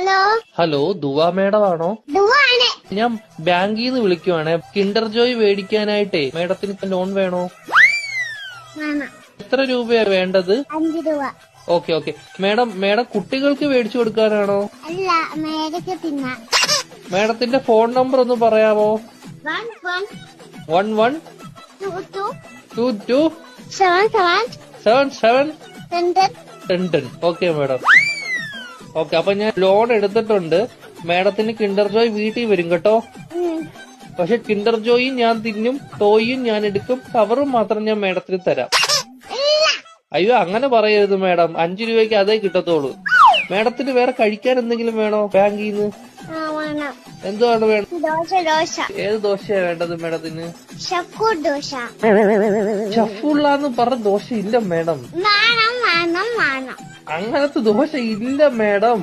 Hello hello ദുവാ madam ആണോ? ദുവാണ്. ഞാൻ ബാങ്കിൽ നിന്ന് വിളിക്കുവാണേ. കിൻഡർ ജോയ് മേടിക്കാനായിട്ടേ മേഡത്തിന് ലോൺ വേണോ? വേണം. എത്ര രൂപയാ വേണ്ടത്? 5 രൂപ. ഓക്കെ മേഡം കുട്ടികൾക്ക് മേടിച്ചു കൊടുക്കാനാണോ? അല്ല, മേടിക്ക് തിന്നാൻ. മേഡത്തിന്റെ ഫോൺ നമ്പർ ഒന്ന് പറയാമോ? 11 11 22 22 77 77 10. 10. Okay madam. ഓക്കെ, അപ്പൊ ഞാൻ ലോൺ എടുത്തിട്ടുണ്ട്. മേഡത്തിന് കിൻഡർ ജോയ് വീട്ടിൽ വരും കേട്ടോ. പക്ഷെ കിൻഡർ ജോയും ഞാൻ തിന്നും, ടോയും ഞാൻ എടുക്കും, കവറും മാത്രം ഞാൻ മേഡത്തിന് തരാം. അയ്യോ, അങ്ങനെ പറയരുത് മേഡം. 5 രൂപയ്ക്ക് അതേ കിട്ടത്തുള്ളൂ. മേഡത്തിന് വേറെ കഴിക്കാൻ എന്തെങ്കിലും വേണോ ബാങ്കിൽ നിന്ന്? എന്തുവാണ് വേണം? ദോശ. ഏത് ദോശയാ വേണ്ടത് മേഡത്തിന്? ഷക്കൂർ ദോശ. ഷഫുള്ളാന്ന് പറഞ്ഞ ദോശ ഇല്ല മേഡം. വേണം. അങ്ങനത്തെ ദോശ ഇല്ല മേഡം.